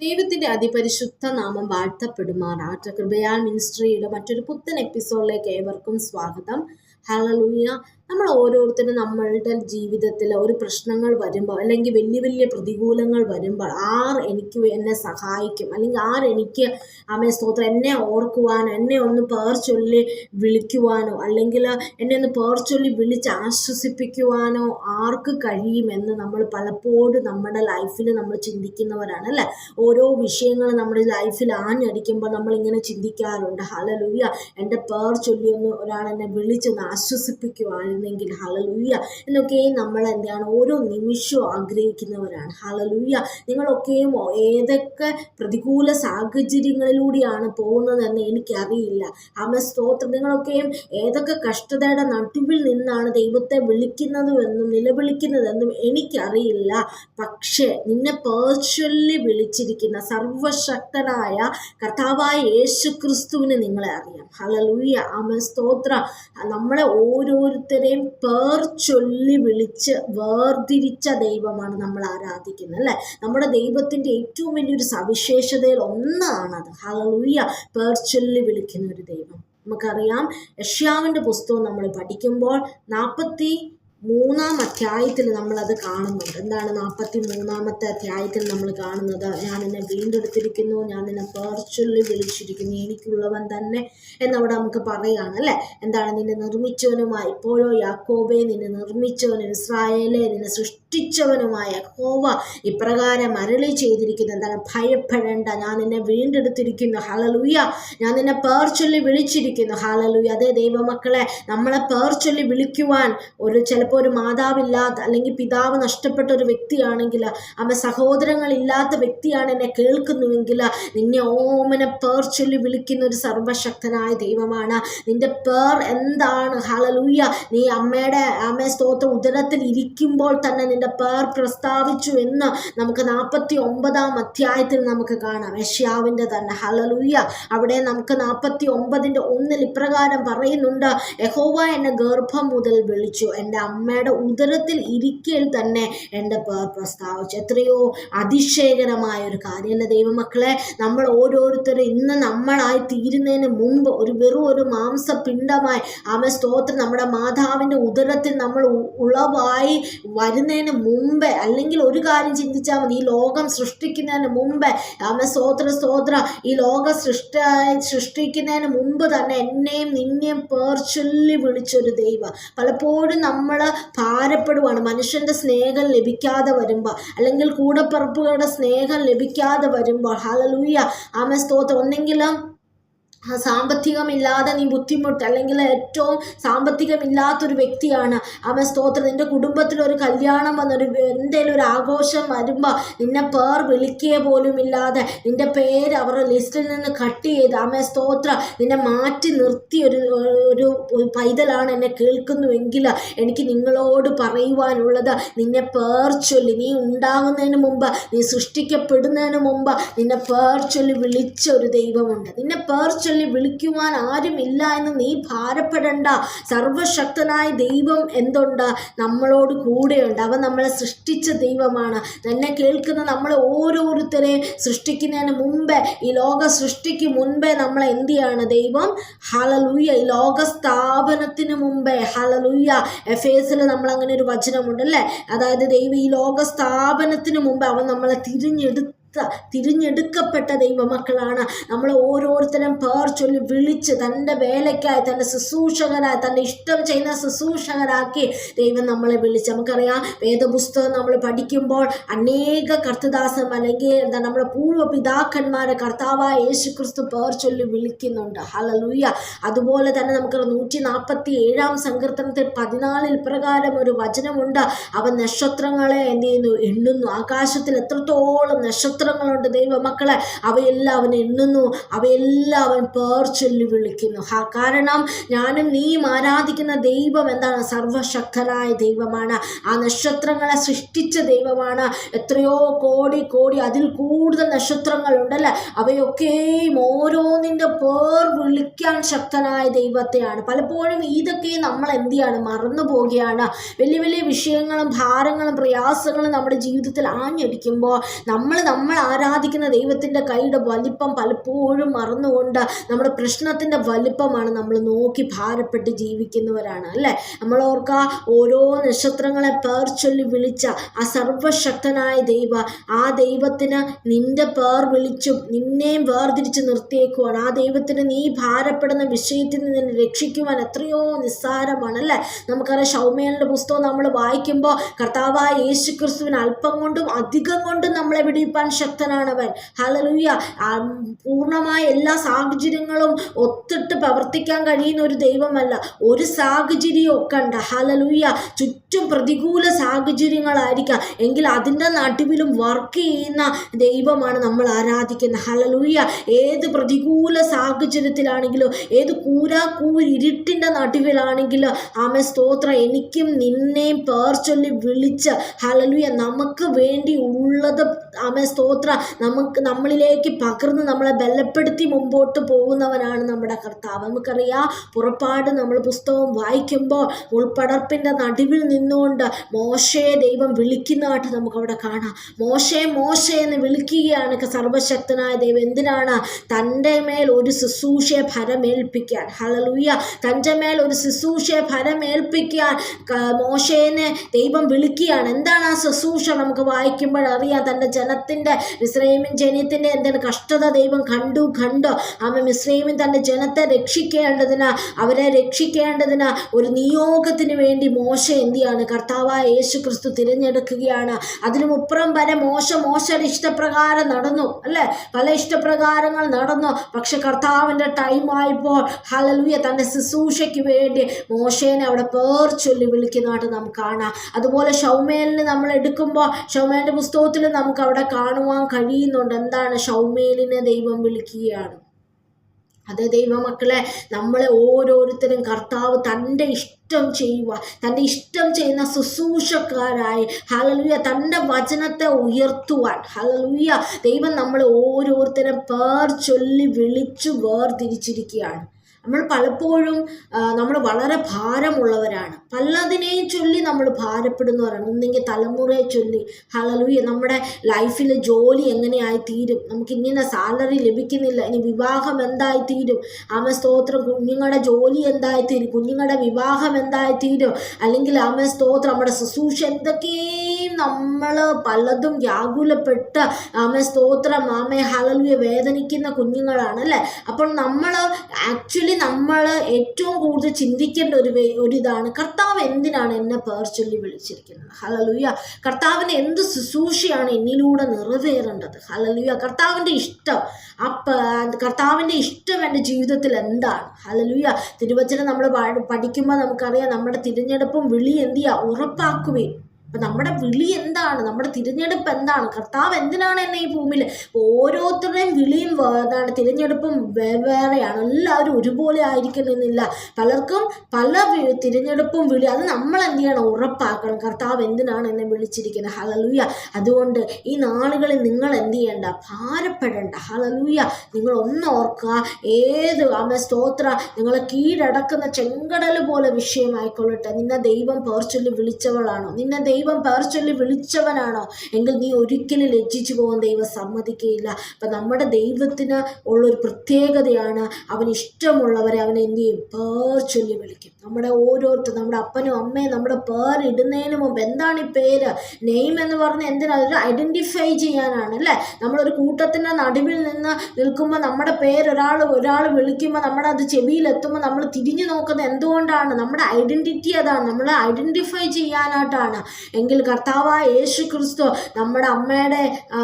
ദൈവത്തിൻ്റെ അതിപരിശുദ്ധ നാമം വാഴ്ത്തപ്പെടുമാറാട്ടെ. കൃപയാൽ മിനിസ്ട്രിയുടെ മറ്റൊരു പുത്തൻ എപ്പിസോഡിലേക്ക് ഏവർക്കും സ്വാഗതം. ഹല്ലേലൂയ. നമ്മൾ ഓരോരുത്തരും നമ്മളുടെ ജീവിതത്തിൽ ഒരു പ്രശ്നങ്ങൾ വരുമ്പോൾ അല്ലെങ്കിൽ വലിയ വലിയ പ്രതികൂലങ്ങൾ വരുമ്പോൾ എനിക്ക് എന്നെ സഹായിക്കും, അല്ലെങ്കിൽ എനിക്ക് സ്തോത്രം എന്നെ ഓർക്കുവാനോ എന്നെ ഒന്ന് പേർ ചൊല്ലി വിളിക്കുവാനോ അല്ലെങ്കിൽ എന്നെ ഒന്ന് പേർ ചൊല്ലി വിളിച്ച് ആശ്വസിപ്പിക്കുവാനോ ആർക്ക് കഴിയുമെന്ന് നമ്മൾ പലപ്പോഴും നമ്മുടെ ലൈഫിൽ നമ്മൾ ചിന്തിക്കുന്നവരാണ് അല്ലേ. ഓരോ വിഷയങ്ങൾ നമ്മുടെ ലൈഫിൽ ആഞ്ഞടിക്കുമ്പോൾ നമ്മളിങ്ങനെ ചിന്തിക്കാറുണ്ട്, ഹല്ലേലൂയ, എൻ്റെ പേർ ചൊല്ലി ഒന്ന് ഒരാളെന്നെ വിളിച്ചൊന്ന് ആശ്വസിപ്പിക്കുവായിരുന്നെങ്കിൽ, ഹല്ലേലൂയ, എന്നൊക്കെയും നമ്മൾ എന്താണ് ഓരോ നിമിഷവും ആഗ്രഹിക്കുന്നവരാണ്. ഹല്ലേലൂയ. നിങ്ങളൊക്കെയും ഏതൊക്കെ പ്രതികൂല സാഹചര്യങ്ങളിലൂടെയാണ് പോകുന്നതെന്ന് എനിക്കറിയില്ല. സ്തോത്രം. നിങ്ങളൊക്കെയും ഏതൊക്കെ കഷ്ടതയുടെ നടുവിൽ നിന്നാണ് ദൈവത്തെ വിളിക്കുന്നതെന്നും നിലവിളിക്കുന്നതെന്നും എനിക്കറിയില്ല. പക്ഷേ നിന്നെ പേഴ്സണലി വിളിച്ചിരിക്കുന്ന സർവശക്തനായ കർത്താവായ യേശു ക്രിസ്തുവിന് നിങ്ങളെ അറിയാം. ഹല്ലേലൂയ. സ്തോത്രം. നമ്മളെ ഓരോരുത്തരെയും പേർ ചൊല്ലി വിളിച്ച് വേർതിരിച്ച ദൈവമാണ് നമ്മൾ ആരാധിക്കുന്നത് അല്ലേ. നമ്മുടെ ദൈവത്തിൻ്റെ ഏറ്റവും വലിയൊരു സവിശേഷതയിൽ ഒന്നാണത്. ഹല്ലേലൂയ. പേർ ചൊല്ലി വിളിക്കുന്ന ഒരു ദൈവം. നമുക്കറിയാം, യെശയ്യാവിൻ്റെ പുസ്തകം നമ്മൾ പഠിക്കുമ്പോൾ 43-ാം അധ്യായത്തിൽ നമ്മളത് കാണുന്നുണ്ട്. എന്താണ് 43-ാമത്തെ അധ്യായത്തിൽ നമ്മൾ കാണുന്നത്? ഞാൻ നിന്നെ വീണ്ടെടുത്തിരിക്കുന്നു, ഞാൻ നിന്നെ പേർ ചൊല്ലി വിളിച്ചിരിക്കുന്നു, എനിക്കുള്ളവൻ തന്നെ എന്നവിടെ നമുക്ക് പറയുകയാണ് അല്ലേ. എന്താണ്? നിന്നെ നിർമ്മിച്ചവനുമായ, ഇപ്പോഴോ യാക്കോബേ, നിന്നെ നിർമ്മിച്ചവനും ഇസ്രായേലെ നിന്നെ സൃഷ്ടിച്ചവനുമായ യഹോവ ഇപ്രകാരം അരുളി ചെയ്തിരിക്കുന്നു. എന്താണ്? ഭയപ്പെടേണ്ട, ഞാൻ നിന്നെ വീണ്ടെടുത്തിരിക്കുന്നു. ഹല്ലേലൂയ. ഞാൻ നിന്നെ പേർ ചൊല്ലി വിളിച്ചിരിക്കുന്നു. ഹല്ലേലൂയ. അതേ ദൈവമക്കളെ, നമ്മളെ പേർ ചൊല്ലി വിളിക്കുവാൻ ചിലപ്പോൾ ഒരു മാതാവില്ലാത്ത അല്ലെങ്കിൽ പിതാവ് നഷ്ടപ്പെട്ട ഒരു വ്യക്തിയാണെങ്കിൽ, സഹോദരങ്ങളില്ലാത്ത വ്യക്തിയാണ് എന്നെ കേൾക്കുന്നുവെങ്കിൽ, നിന്നെ ഓമനെ പേർ ചൊല്ലി വിളിക്കുന്ന ഒരു സർവശക്തനായ ദൈവമാണ്. നിന്റെ പേർ എന്താണ്? ഹല്ലേലൂയ. നീ അമ്മയുടെ സ്തോത്രം ഉദരത്തിൽ ഇരിക്കുമ്പോൾ തന്നെ നിന്റെ പേർ പ്രസ്താവിച്ചു എന്ന് നമുക്ക് 49-ാം അധ്യായത്തിൽ നമുക്ക് കാണാം, യെശയ്യാവിൻ്റെ തന്നെ. ഹല്ലേലൂയ. അവിടെ നമുക്ക് 49:1 ഇപ്രകാരം പറയുന്നുണ്ട്, യഹോവ എന്നെ ഗർഭം മുതൽ വിളിച്ചു, എൻ്റെ അമ്മയുടെ ഉദരത്തിൽ ഇരിക്കൽ തന്നെ എൻ്റെ പേർ പ്രസ്താവിച്ചു. എത്രയോ അതിശയകരമായ ഒരു കാര്യമല്ല ദൈവമക്കളെ. നമ്മൾ ഓരോരുത്തരും ഇന്ന് നമ്മളായി തീരുന്നതിന് മുമ്പ് വെറും ഒരു മാംസപിണ്ഡമായി സ്തോത്രം നമ്മുടെ മാതാവിൻ്റെ ഉദരത്തിൽ നമ്മൾ ഉളവായി വരുന്നതിന് മുമ്പേ, അല്ലെങ്കിൽ ഒരു കാര്യം ചിന്തിച്ചാൽ മതി, ഈ ലോകം സൃഷ്ടിക്കുന്നതിന് മുമ്പേ സ്തോത്ര ഈ ലോകം സൃഷ്ടിക്കുന്നതിന് മുമ്പ് തന്നെ എന്നെയും നിന്നെയും പേർ ചൊല്ലി വിളിച്ചൊരു ദൈവം. പലപ്പോഴും നമ്മൾ ഭാരപ്പെടുവാണ്, മനുഷ്യൻ്റെ സ്നേഹം ലഭിക്കാതെ വരുമ്പോൾ, അല്ലെങ്കിൽ കൂടപ്പിറപ്പുകളുടെ സ്നേഹം ലഭിക്കാതെ വരുമ്പോൾ. ഹല്ലേലൂയ. സ്തോത്രം. ഒന്നെങ്കിലും സാമ്പത്തികമില്ലാതെ നീ ബുദ്ധിമുട്ട്, അല്ലെങ്കിൽ ഏറ്റവും സാമ്പത്തികമില്ലാത്തൊരു വ്യക്തിയാണ് സ്തോത്രം. നിൻ്റെ കുടുംബത്തിൽ ഒരു കല്യാണം വന്നൊരു എന്തെങ്കിലും ഒരു ആഘോഷം വരുമ്പോൾ നിന്നെ പേർ വിളിക്കുക പോലും ഇല്ലാതെ നിൻ്റെ പേര് അവരുടെ ലിസ്റ്റിൽ നിന്ന് കട്ട് ചെയ്ത് സ്തോത്രം നിന്നെ മാറ്റി നിർത്തി ഒരു പൈതലാണ് എന്നെ കേൾക്കുന്നുവെങ്കിൽ, എനിക്ക് നിങ്ങളോട് പറയുവാനുള്ളത്, നിന്നെ പേർ ചൊല്ലി, നീ ഉണ്ടാകുന്നതിന് മുമ്പ്, നീ സൃഷ്ടിക്കപ്പെടുന്നതിന് മുമ്പ് നിന്നെ പേർ ചൊല്ലി വിളിച്ച ഒരു ദൈവമുണ്ട്. നിന്നെ പേർ വിളിക്കുവാൻ ആരുമില്ല എന്ന് നീ ഭാരപ്പെടേണ്ട. സർവശക്തനായ ദൈവം എന്തുണ്ട്? നമ്മളോട് കൂടെയുണ്ട്. അവൻ നമ്മളെ സൃഷ്ടിച്ച ദൈവമാണ്. തന്നെ കേൾക്കുന്ന നമ്മളെ ഓരോരുത്തരെയും സൃഷ്ടിക്കുന്നതിന് മുമ്പേ, ഈ ലോക സൃഷ്ടിക്ക് മുൻപേ നമ്മളെ എന്ത് ചെയ്യാണ് ദൈവം? ഹല്ലേലൂയ. ഈ ലോക സ്ഥാപനത്തിന് മുമ്പേ, ഹല്ലേലൂയ, എഫേസിൽ നമ്മൾ അങ്ങനെ ഒരു വചനമുണ്ട് അല്ലേ. അതായത് ദൈവം ഈ ലോക സ്ഥാപനത്തിന് മുമ്പ് അവൻ നമ്മളെ തിരഞ്ഞെടുക്കപ്പെട്ട ദൈവമക്കളാണ്. നമ്മൾ ഓരോരുത്തരും പേർ ചൊല്ലി വിളിച്ച് തൻ്റെ വേലയ്ക്കായി, തൻ്റെ ശുശ്രൂഷകരായി, തൻ്റെ ഇഷ്ടം ചെയ്യുന്ന ശുശ്രൂഷകരാക്കി ദൈവം നമ്മളെ വിളിച്ച്. നമുക്കറിയാം, വേദപുസ്തകം നമ്മൾ പഠിക്കുമ്പോൾ അനേക കർത്തദാസൻ അല്ലെങ്കിൽ നമ്മുടെ പൂർവ്വ പിതാക്കന്മാരെ കർത്താവായ യേശു ക്രിസ്തു പേർ ചൊല്ലി വിളിക്കുന്നുണ്ട്. ഹല്ലേലൂയ. അതുപോലെ തന്നെ നമുക്ക് 147-ാം സങ്കീർത്തനത്തിൽ 14 പ്രകാരം ഒരു വചനമുണ്ട്, അവൻ നക്ഷത്രങ്ങളെ എന്ത് ചെയ്യുന്നു? എണ്ണുന്നു. ആകാശത്തിൽ എത്രത്തോളം നക്ഷത്രങ്ങളുണ്ട് ദൈവമക്കളെ, അവയെല്ലാം അവൻ എണ്ണുന്നു, അവയെല്ലാം അവൻ പേർ ചൊല്ലി വിളിക്കുന്നു. കാരണം ഞാനും നീയും ആരാധിക്കുന്ന ദൈവം എന്താണ്? സർവശക്തനായ ദൈവമാണ്. ആ നക്ഷത്രങ്ങളെ സൃഷ്ടിച്ച ദൈവമാണ്. എത്രയോ കോടി അതിൽ കൂടുതൽ നക്ഷത്രങ്ങളുണ്ടല്ലേ. അവയൊക്കെയും ഓരോന്നിൻ്റെ പേർ വിളിക്കാൻ ശക്തനായ ദൈവത്തെയാണ്. പലപ്പോഴും ഇതൊക്കെ നമ്മൾ എന്ത് ചെയ്യാണ്? മറന്നു പോവുകയാണ്. വലിയ വലിയ വിഷയങ്ങളും ഭാരങ്ങളും പ്രയാസങ്ങളും നമ്മുടെ ജീവിതത്തിൽ ആഞ്ഞടിക്കുമ്പോൾ നമ്മൾ നമ്മൾ ആരാധിക്കുന്ന ദൈവത്തിൻ്റെ കൈയുടെ വലിപ്പം പലപ്പോഴും മറന്നുകൊണ്ട് നമ്മുടെ പ്രശ്നത്തിൻ്റെ വലിപ്പമാണ് നമ്മൾ നോക്കി ഭാരപ്പെട്ട് ജീവിക്കുന്നവരാണ് അല്ലേ. നമ്മൾ ഓർക്കുക, ഓരോ നക്ഷത്രങ്ങളെ പേർ ചൊല്ലി വിളിച്ച ആ സർവശക്തനായ ആ ദൈവത്തിന് നിന്റെ പേർ വിളിച്ചും നിന്നെയും വേർതിരിച്ച് നിർത്തിയേക്കുവാണ്. ആ ദൈവത്തിന് നീ ഭാരപ്പെടുന്ന വിഷയത്തിൽ നിന്ന് രക്ഷിക്കുവാൻ എത്രയോ നിസ്സാരമാണ് അല്ലേ. നമുക്കറിയാം, ശൗമേലിൻ്റെ പുസ്തകം നമ്മൾ വായിക്കുമ്പോൾ കർത്താവായ യേശു ക്രിസ്തുവിന് അല്പം കൊണ്ടും അധികം കൊണ്ടും നമ്മളെ വിടിയിപ്പാൻ ശക്തനാണവൻ. ഹല്ലേലൂയ. പൂർണ്ണമായ എല്ലാ സാഹചര്യങ്ങളും ഒത്തിട്ട് പ്രവർത്തിക്കാൻ കഴിയുന്ന ഒരു ദൈവമല്ല. ഒരു സാഹചര്യവും കണ്ട ഹല്ലേലൂയ ചുറ്റും പ്രതികൂല സാഹചര്യങ്ങളായിരിക്കാം, എങ്കിൽ അതിൻ്റെ നടുവിലും വർക്ക് ചെയ്യുന്ന ദൈവമാണ് നമ്മൾ ആരാധിക്കുന്നത്. ഹല്ലേലൂയ. ഏത് പ്രതികൂല സാഹചര്യത്തിലാണെങ്കിലും, ഏത് ഇരുട്ടിൻ്റെ നടുവിലാണെങ്കിലും ആമേ സ്തോത്രം, എനിക്കും നിന്നെയും പേർ ചൊല്ലി വിളിച്ച് ഹല്ലേലൂയ നമുക്ക് വേണ്ടി ഉള്ളത് ആമേ സ്തോത്രം നമ്മളിലേക്ക് പകർന്ന് നമ്മളെ ബലപ്പെടുത്തി മുമ്പോട്ട് പോകുന്നവനാണ് നമ്മുടെ കർത്താവ്. നമുക്കറിയാം, പുറപ്പാട് നമ്മൾ പുസ്തകം വായിക്കുമ്പോൾ ഉൾപ്പടർപ്പിൻ്റെ നടുവിൽ നിന്നുകൊണ്ട് മോശയെ ദൈവം വിളിക്കുന്നതായിട്ട് നമുക്കവിടെ കാണാം. മോശെ എന്ന് വിളിക്കുകയാണ് സർവശക്തനായ ദൈവം. എന്തിനാണ്? തൻ്റെ മേൽ ഒരു ശുശ്രൂഷയെ ഫലമേൽപ്പിക്കാൻ. ഹല്ലേലൂയ. തൻ്റെ മേൽ ഒരു ശുശ്രൂഷയെ ഫലമേൽപ്പിക്കാൻ മോശേനെ ദൈവം വിളിക്കുകയാണ്. എന്താണ് ആ ശുശ്രൂഷ? നമുക്ക് വായിക്കുമ്പോൾ അറിയാം. തൻ്റെ ജനത്തിൻ്റെ മിസ്രയീമിൻ ജനത്തിൻ്റെ എന്താണ് കഷ്ടത ദൈവം കണ്ടു. ആമേ മിസ്രയീമിൻ തൻ്റെ ജനത്തെ അവരെ രക്ഷിക്കേണ്ടതിന് ഒരു നിയോഗത്തിന് വേണ്ടി മോശ എന്ത് ചെയ്യാണ്? കർത്താവായ യേശു ക്രിസ്തു തിരഞ്ഞെടുക്കുകയാണ്. അതിനുമുപ്പുറം വരെ മോശയുടെ ഇഷ്ടപ്രകാരം നടന്നു അല്ലേ. പല ഇഷ്ടപ്രകാരങ്ങൾ നടന്നു. പക്ഷെ കർത്താവിൻ്റെ ടൈം ആയപ്പോൾ ഹല്ലേലൂയ തൻ്റെ ശുശ്രൂഷയ്ക്ക് വേണ്ടി മോശേനെ അവിടെ പേർ ചൊല്ലി വിളിക്കുന്നതായിട്ട് നമുക്ക് കാണാം. അതുപോലെ ശൗമേലിന് നമ്മൾ എടുക്കുമ്പോൾ ശൗമേലിൻ്റെ പുസ്തകത്തിൽ നമുക്ക് അവിടെ കാണുവാൻ കഴിയുന്നുണ്ട്. എന്താണ്? ശൗമേലിനെ ദൈവം വിളിക്കുകയാണ്. അതേ ദൈവമക്കളെ, നമ്മളെ ഓരോരുത്തരും കർത്താവ് തൻ്റെ ഇഷ്ടം ചെയ്യുക, തൻ്റെ ഇഷ്ടം ചെയ്യുന്ന ശുശ്രൂഷക്കാരായി ഹല്ലേലൂയ തൻ്റെ വചനത്തെ ഉയർത്തുവാൻ ഹല്ലേലൂയ ദൈവം നമ്മളെ ഓരോരുത്തരും പേർ ചൊല്ലി വിളിച്ചു വേർതിരിച്ചിരിക്കുകയാണ്. നമ്മൾ പലപ്പോഴും നമ്മൾ വളരെ ഭാരമുള്ളവരാണ്. പലതിനെയും ചൊല്ലി നമ്മൾ ഭാരപ്പെടുന്നവരാണ്. ഒന്നെങ്കിൽ തലമുറയെ ചൊല്ലി ഹല്ലേലൂയ നമ്മുടെ ലൈഫിൽ ജോലി എങ്ങനെയായി തീരും, നമുക്ക് ഇങ്ങനെ സാലറി ലഭിക്കുന്നില്ല, ഇനി വിവാഹം എന്തായി തീരും, ആമേ സ്തോത്രം കുഞ്ഞുങ്ങളുടെ ജോലി എന്തായി തീരും, കുഞ്ഞുങ്ങളുടെ വിവാഹം എന്തായി തീരും, അല്ലെങ്കിൽ ആമേ സ്തോത്രം നമ്മുടെ ശുശ്രൂഷ എന്തൊക്കെയും നമ്മൾ പലതും വ്യാകുലപ്പെട്ട് ആമേ സ്തോത്രം ആമേ ഹല്ലേലൂയ വേദനിക്കുന്ന കുഞ്ഞുങ്ങളാണ് അല്ലേ. അപ്പോൾ നമ്മൾ ആക്ച്വലി നമ്മൾ ഏറ്റവും കൂടുതൽ ചിന്തിക്കേണ്ട ഒരിതാണ്, കർത്താവ് എന്തിനാണ് എന്നെ പേർ ചൊല്ലി വിളിച്ചിരിക്കുന്നത്? ഹല്ലേലൂയ. കർത്താവിന് എന്ത് ശുശ്രൂഷയാണ് എന്നിലൂടെ നിറവേറേണ്ടത്? ഹല്ലേലൂയ. കർത്താവിൻ്റെ ഇഷ്ടം കർത്താവിൻ്റെ ഇഷ്ടം എൻ്റെ ജീവിതത്തിൽ എന്താണ്? ഹല്ലേലൂയ. തിരുവചനം നമ്മൾ പഠിക്കുമ്പോൾ നമുക്കറിയാം, നമ്മുടെ തിരഞ്ഞെടുപ്പും വിളി എന്ത് ചെയ്യുക? ഉറപ്പാക്കുകയും. അപ്പം നമ്മുടെ വിളി എന്താണ്? നമ്മുടെ തിരഞ്ഞെടുപ്പ് എന്താണ്? കർത്താവ് എന്തിനാണ് എന്നെ ഈ ഭൂമിയിൽ? ഓരോരുത്തരുടെയും വിളിയും തിരഞ്ഞെടുപ്പും വെവ്വേറെയാണ്. എല്ലാവരും ഒരുപോലെ ആയിരിക്കണമെന്നില്ല. പലർക്കും പല തിരഞ്ഞെടുപ്പും വിളി. അത് നമ്മൾ എന്ത് ചെയ്യണം? ഉറപ്പാക്കണം. കർത്താവ് എന്തിനാണ് എന്നെ വിളിച്ചിരിക്കുന്നത്? ഹല്ലേലൂയ. അതുകൊണ്ട് ഈ നാളുകളിൽ നിങ്ങൾ എന്ത് ചെയ്യണ്ട? ഭാരപ്പെടേണ്ട. ഹല്ലേലൂയ. നിങ്ങൾ ഒന്ന് ഓർക്കുക, ഏത് ആമേ സ്തോത്ര നിങ്ങളെ കീഴടക്കുന്ന ചെങ്കടൽ പോലെ വിഷയമായിക്കൊള്ളട്ടെ, നിന്നെ ദൈവം പേർ ചൊല്ലി വിളിച്ചവളാണോ? നിന്നെ ദൈവം പേർ ചൊല്ലി വിളിച്ചവനാണോ? എങ്കിൽ നീ ഒരിക്കലും ലജ്ജിച്ചു പോകാൻ ദൈവം സമ്മതിക്കുകയില്ല. അപ്പം നമ്മുടെ ദൈവത്തിന് ഉള്ളൊരു പ്രത്യേകതയാണ്, അവന് ഇഷ്ടമുള്ളവരെ അവൻ എന്ത് ചെയ്യും? പേർ ചൊല്ലി വിളിക്കും. നമ്മുടെ ഓരോരുത്തരും, നമ്മുടെ അപ്പനും അമ്മയും നമ്മുടെ പേർ ഇടുന്നതിന് മുമ്പ് എന്താണ് ഈ പേര്? നെയിം എന്ന് പറഞ്ഞാൽ എന്തിനാണ്? ഒരു ഐഡൻറ്റിഫൈ ചെയ്യാനാണ് അല്ലേ. നമ്മളൊരു കൂട്ടത്തിൻ്റെ നടുവിൽ നിൽക്കുമ്പോൾ നമ്മുടെ പേര് ഒരാൾ വിളിക്കുമ്പോൾ നമ്മുടെ അത് ചെവിയിലെത്തുമ്പോൾ നമ്മൾ തിരിഞ്ഞു നോക്കുന്നത് എന്തുകൊണ്ടാണ്? നമ്മുടെ ഐഡൻറ്റിറ്റി അതാണ്, നമ്മളെ ഐഡൻറ്റിഫൈ ചെയ്യാനായിട്ടാണ്. എങ്കിൽ കർത്താവായ യേശു ക്രിസ്തു നമ്മുടെ അമ്മയുടെ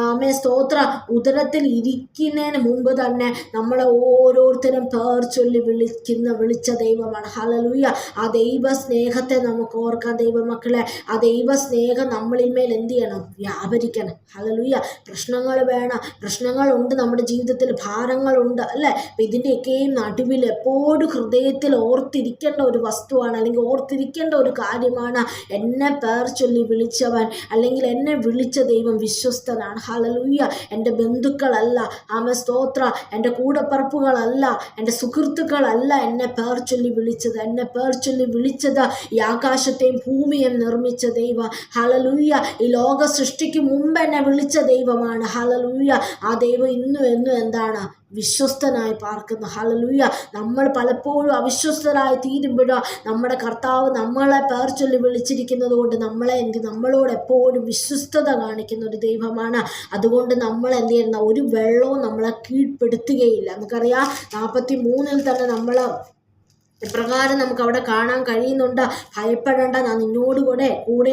അമ്മേ സ്തോത്ര ഉദരത്തിൽ ഇരിക്കുന്നതിന് മുമ്പ് തന്നെ നമ്മളെ ഓരോരുത്തരും പേർ ചൊല്ലി വിളിച്ച ദൈവമാണ്. ഹല്ലേലൂയ. ആ ദൈവ സ്നേഹത്തെ നമുക്ക് ഓർക്കാൻ ദൈവമക്കളെ. ആ ദൈവ സ്നേഹം നമ്മളിന്മേൽ എന്ത് ചെയ്യണം? വ്യാപരിക്കണം. ഹല്ലേലൂയ. പ്രശ്നങ്ങൾ വേണം, പ്രശ്നങ്ങളുണ്ട് നമ്മുടെ ജീവിതത്തിൽ, ഭാരങ്ങളുണ്ട് അല്ലേ. അപ്പം ഇതിൻ്റെയൊക്കെയും നടുവിൽ എപ്പോഴും ഹൃദയത്തിൽ ഓർത്തിരിക്കേണ്ട ഒരു വസ്തുവാണ്, അല്ലെങ്കിൽ ഓർത്തിരിക്കേണ്ട ഒരു കാര്യമാണ്, എന്നെ പേർ ചൊല്ലി ചൊല്ലി വിളിച്ചവൻ, അല്ലെങ്കിൽ എന്നെ വിളിച്ച ദൈവം വിശ്വസ്തനാണ്. ഹല്ലേലൂയ. എൻ്റെ ബന്ധുക്കളല്ല, സ്തോത്ര, എൻ്റെ കൂടപ്പറപ്പുകളല്ല, എൻ്റെ സുഹൃത്തുക്കളല്ല എന്നെ പേർ ചൊല്ലി വിളിച്ചത്. എന്നെ പേർ ചൊല്ലി വിളിച്ചത് ഈ ആകാശത്തെയും ഭൂമിയെയും നിർമ്മിച്ച ദൈവം. ഹല്ലേലൂയ. ഈ ലോക സൃഷ്ടിക്ക് മുമ്പ് എന്നെ വിളിച്ച ദൈവമാണ്. ഹല്ലേലൂയ. ആ ദൈവം ഇന്നും എന്നും എന്താണ്? വിശ്വസ്തനായി പാർക്കുന്നു. ഹല്ലേലൂയ. നമ്മൾ പലപ്പോഴും അവിശ്വസ്തരായി തീരുമ്പോഴോ നമ്മുടെ കർത്താവ് നമ്മളെ പേർ ചൊല്ലി വിളിച്ചിരിക്കുന്നത് കൊണ്ട് നമ്മളോട് എപ്പോഴും വിശ്വസ്തത കാണിക്കുന്ന ഒരു ദൈവമാണ്. അതുകൊണ്ട് നമ്മൾ എന്ത് ചെയ്യുന്ന ഒരു വെള്ളവും നമ്മളെ കീഴ്പ്പെടുത്തുകയില്ല. നമുക്കറിയാം 43 തന്നെ നമ്മൾ ഇപ്രകാരം നമുക്ക് അവിടെ കാണാൻ കഴിയുന്നുണ്ട്. ഭയപ്പെടേണ്ട, ഞാൻ നിന്നോട് കൂടെ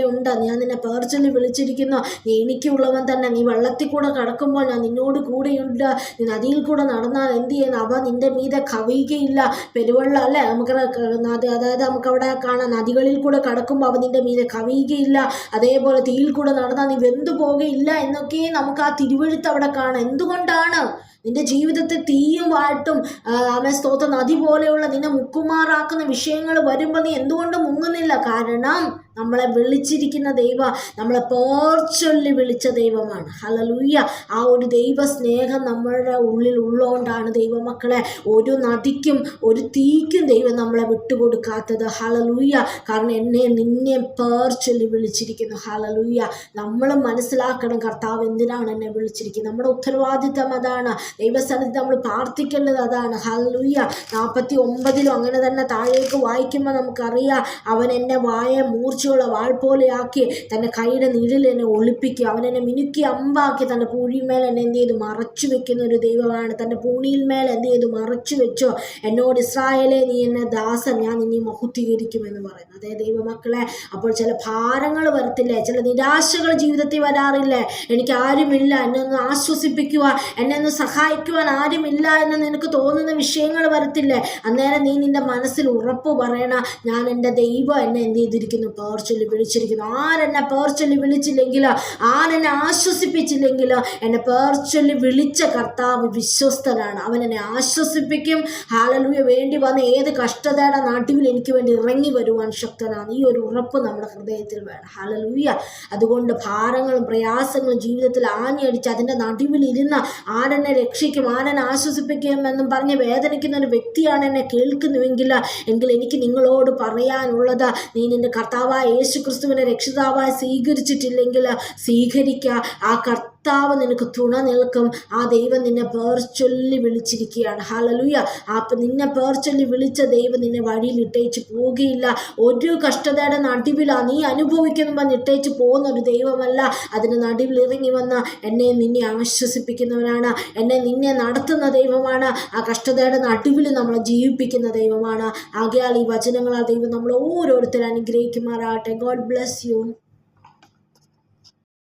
ഉണ്ട്, ഞാൻ നിന്നെ പേർ ചൊല്ലി വിളിച്ചിരിക്കുന്നു, നീ എനിക്കുള്ളവൻ തന്നെ, നീ വെള്ളത്തിൽ കൂടെ കടക്കുമ്പോൾ ഞാൻ നിന്നോട് കൂടെയുണ്ട്, നീ നദിയിൽ കൂടെ നടന്നാൽ എന്ത് ചെയ്യുന്നു, അവ നിന്റെ മീതെ കവിയുകയില്ല. പെരുവെള്ളം അല്ലേ, അതായത് നമുക്കവിടെ കാണാം, നദികളിൽ കൂടെ കടക്കുമ്പോൾ അവ നിന്റെ മീതെ കവിയുകയില്ല, അതേപോലെ തീയിൽ കൂടെ നടന്നാൽ നീ വെന്തു പോകുകയില്ല എന്നൊക്കെ നമുക്ക് ആ തിരുവെഴുത്ത് അവിടെ കാണാം. എന്തുകൊണ്ടാണ്? നിന്റെ ജീവിതത്തിൽ തീയും വാട്ടും സ്തോത്ര നദി പോലെയുള്ള നിന്നെ മുക്കുമാറാക്കുന്ന വിഷയങ്ങൾ വരുമ്പോൾ നീ എന്തുകൊണ്ട് മുങ്ങുന്നില്ല? കാരണം നമ്മളെ വിളിച്ചിരിക്കുന്ന ദൈവം നമ്മളെ പേർ ചൊല്ലി വിളിച്ച ദൈവമാണ്. ഹല്ലേലൂയ. ആ ഒരു ദൈവ സ്നേഹം നമ്മളുടെ ഉള്ളിൽ ഉള്ളതുകൊണ്ടാണ് ദൈവമക്കളെ ഒരു നദിക്കും ഒരു തീക്കും ദൈവം നമ്മളെ വിട്ടുകൊടുക്കാത്തത്. ഹല്ലേലൂയ. കാരണം നിന്നെ പേർ ചൊല്ലി വിളിച്ചിരിക്കുന്നു. ഹല്ലേലൂയ. നമ്മൾ മനസ്സിലാക്കണം, കർത്താവ് എന്തിനാണ് എന്നെ വിളിച്ചിരിക്കുന്നത്. നമ്മുടെ ഉത്തരവാദിത്തം അതാണ്. ദൈവസ്ഥാനത്ത് നമ്മൾ പ്രാർത്ഥിക്കേണ്ടത് അതാണ്. ഹല്ലേലൂയ. 49 അങ്ങനെ തന്നെ താഴേക്ക് വായിക്കുമ്പോൾ നമുക്കറിയാം, അവൻ എന്നെ വായ മൂർച്ചയുള്ള വാൾ പോലെയാക്കി തൻ്റെ കൈയുടെ നിഴലിൽ എന്നെ ഒളിപ്പിക്കുക. അവൻ എന്നെ മിനുക്കി അമ്പാക്കി തൻ്റെ പൂഴിമേൽ എന്നെ എന്ത് ചെയ്തു മറച്ചു വെക്കുന്ന ഒരു ദൈവമാണ്. തൻ്റെ പൂണിയിൽ മേൽ എന്ത് ചെയ്തു മറച്ചു വെച്ചോ. എന്നോട് ഇസ്രായേലേ, നീ എന്നെ ദാസൻ, ഞാൻ നിന്നെ മഹത്വീകരിക്കുമെന്ന് പറയുന്നത്. അതേ ദൈവമക്കളെ, അപ്പോൾ ചില ഭാരങ്ങൾ വരത്തില്ലേ, ചില നിരാശകൾ ജീവിതത്തിൽ വരാറില്ലേ? എനിക്ക് ആരുമില്ല, എന്നെ ഒന്ന് ആശ്വസിപ്പിക്കുക, എന്നെ ഒന്ന് സഹായിക്കുവാൻ ആരുമില്ല എന്ന് നിനക്ക് തോന്നുന്ന വിഷയങ്ങൾ വരത്തില്ലേ? അന്നേരം നീ നിന്റെ മനസ്സിൽ ഉറപ്പ് പറയണ, ഞാൻ എൻ്റെ ദൈവം എന്നെ എന്ത് ചെയ്തിരിക്കുന്നു, പേർ ചൊല്ലി വിളിച്ചിരിക്കുന്നു. ആരെന്നെ പേർ ചൊല്ലി വിളിച്ചില്ലെങ്കിലോ, ആരെന്നെ ആശ്വസിപ്പിച്ചില്ലെങ്കിലോ, എന്നെ പേർ ചൊല്ലി വിളിച്ച കർത്താവ് വിശ്വസ്തനാണ്. അവൻ എന്നെ ആശ്വസിപ്പിക്കും. ഹല്ലേലൂയ. വേണ്ടി വന്ന ഏത് കഷ്ടതയുടെ നടുവിൽ എനിക്ക് വേണ്ടി ഇറങ്ങി വരുവാൻ ശക്തനാണ്. ഈ ഒരു ഉറപ്പ് നമ്മുടെ ഹൃദയത്തിൽ വേണം. ഹല്ലേലൂയ. അതുകൊണ്ട് ഭാരങ്ങളും പ്രയാസങ്ങളും ജീവിതത്തിൽ ആഞ്ഞടിച്ച് അതിൻ്റെ നടുവിൽ ഇരുന്ന് ആരെന്നെ രക്ഷിക്കും, ആരെന്നെ ആശ്വസിപ്പിക്കും എന്നും പറഞ്ഞ് വേദനിക്കുന്ന ഒരു വ്യക്തിയാണ് എന്നെ കേൾക്കുന്നുവെങ്കിൽ എനിക്ക് നിങ്ങളോട് പറയാനുള്ളത്, നീ നിന്റെ കർത്താവായ യേശു ക്രിസ്തുവിനെ രക്ഷിതാവായി സ്വീകരിച്ചിട്ടില്ലെങ്കിൽ സ്വീകരിക്കുക. ആ കർത്താവ് നിനക്ക് തുണ നിൽക്കും. ആ ദൈവം നിന്നെ പേർ ചൊല്ലി വിളിച്ചിരിക്കുകയാണ്. ഹല്ലേലൂയ. നിന്നെ പേർ ചൊല്ലി വിളിച്ച ദൈവം നിന്നെ വഴിയിൽ ഇട്ടേച്ച് പോവുകയില്ല. ഒരു കഷ്ടതയുടെ നടുവിലാ നീ അനുഭവിക്കുമ്പോൾ ഇട്ടേച്ച് പോകുന്ന ഒരു ദൈവമല്ല. അതിന് നടുവിൽ ഇറങ്ങി വന്ന എന്നെ നിന്നെ ആശ്വസിപ്പിക്കുന്നവനാണ്, നിന്നെ നടത്തുന്ന ദൈവമാണ്. ആ കഷ്ടതയുടെ നടുവിൽ നമ്മളെ ജീവിപ്പിക്കുന്ന ദൈവമാണ്. ആകയാൽ ഈ വചനങ്ങളാൽ ദൈവം നമ്മൾ ഓരോരുത്തരും അനുഗ്രഹിക്കുമാറാകട്ടെ. God bless you.